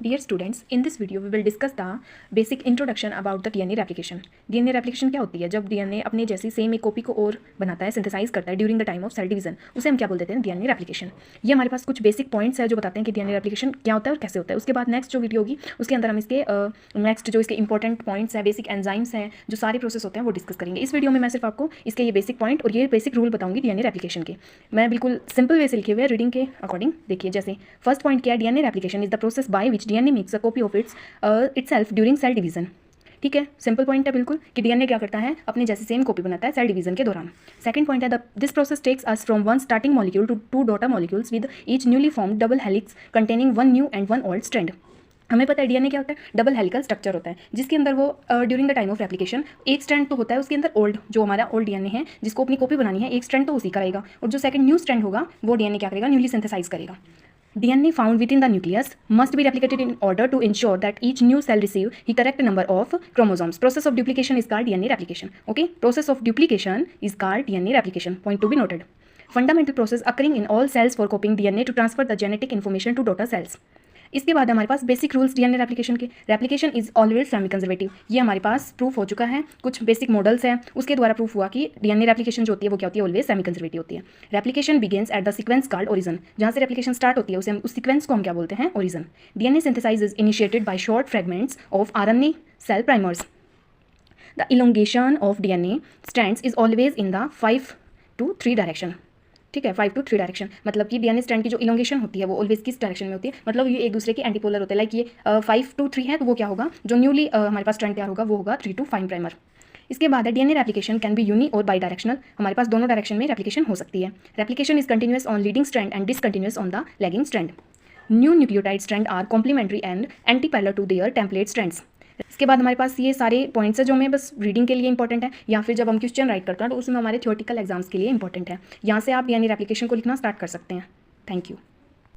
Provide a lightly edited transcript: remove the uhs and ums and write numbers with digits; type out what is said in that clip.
Dear students, in this video we will discuss the basic introduction about the DNA replication. DNA replication क्या होती है? जब DNA अपने जैसी सेम एक कॉपी को और बनाता है, सिंथेसाइज करता है during the time of cell division, उसे हम क्या बोल देते हैं? DNA replication. ये हमारे पास कुछ बेसिक पॉइंट्स है जो बताते हैं कि DNA रेप्लिकेशन क्या होता है और कैसे होता है। उसके बाद नेक्स्ट जो वीडियो होगी उसके अंदर हम इसके नेक्स्ट जो इसके इंपॉर्टेंट पॉइंट्स हैं, बेसिक एंजाइम्स हैं, जो सारे प्रोसेस होते हैं वो डिस्कस करेंगे। इस वीडियो में मैं सिर्फ आपको इसके ये बेसिक पॉइंट और ये बेसिक रूल बताऊंगी DNA रेप्लिकेशन के। मैं बिल्कुल सिंपल वे से लिखे हुए रीडिंग के अकॉर्डिंग देखिए। जैसे फर्स्ट पॉइंट क्या है? DNA replication is the process by which DNA makes a copy of itself during cell division. ठीक है, सिंपल पॉइंट है बिल्कुल कि डीएनए क्या करता है, अपने जैसे सेम कॉपी बनाता है सेल डिवीजन के दौरान। सेकंड पॉइंट है this process takes us from one starting molecule to two daughter molecules with each newly formed double helix containing one new and one old strand. हमें पता है DNA क्या होता है? डबल हेलिकल स्ट्रक्चर होता है, जिसके अंदर वो during the time of replication एक स्ट्रैंड तो होता है, उसके अंदर ओल्ड जो हमारा ओल्ड डीएनए है जिसको अपनी कॉपी बनानी है, एक स्ट्रैंड तो उसी का रहेगा, और जो सेकंड न्यू स्ट्रैंड होगा वो डीएनए क्या करेगा? न्यूली सिंथेसाइज करेगा। DNA found within the nucleus must be replicated in order to ensure that each new cell receive the correct number of chromosomes. Process of duplication is called DNA replication. Okay, process of duplication is called DNA replication. Point to be noted. Fundamental process occurring in all cells for copying DNA to transfer the genetic information to daughter cells. इसके बाद हमारे पास basic rules DNA replication के। Replication is always semi conservative, ये हमारे पास proof हो चुका है। कुछ बेसिक मॉडल्स हैं उसके द्वारा प्रूफ हुआ कि डीएनए रेप्लिकेशन जो होती है वो क्या होती है? ऑलवेज सेमी कंजर्वेटिव होती है। Replication begins at the sequence called origin. जहाँ से रेप्लिकेशन स्टार्ट होती है उसे उस सीक्वेंस को हम क्या बोलते हैं? Origin. DNA synthesize is initiated by short fragments of RNA cell primers. The elongation of DNA strands is always in the 5 to 3 direction. ठीक है, 5 to 3 डायरेक्शन, मतलब कि डीएनए स्ट्रैंड की जो इलोंगेशन होती है वो ऑलवेज किस डायरेक्शन में होती है? मतलब ये एक दूसरे के एंटीपोलर होते हैं। लाइक ये 5 to 3 है तो वो क्या होगा? जो न्यूली हमारे पास स्ट्रैंड तैयार होगा वो होगा 3 to 5 प्राइमर। इसके बाद है DNA replication can be uni और बाई डायरेक्शनल। हमारे पास दोनों डायरेक्शन में रेप्लिकेशन हो सकती है। Replication is continuous on leading strand and discontinuous on the lagging strand. New nucleotide strand are complementary and antiparallel to their template strands. इसके बाद हमारे पास ये सारे पॉइंट्स है जो हमें बस रीडिंग के लिए इंपॉर्टेंट है, या फिर जब हम क्वेश्चन राइट करते हैं तो उसमें हमारे थ्योरेटिकल एग्जाम्स के लिए इंपॉर्टेंट है। यहाँ से आप डीएनए रेप्लिकेशन को लिखना स्टार्ट कर सकते हैं। Thank you.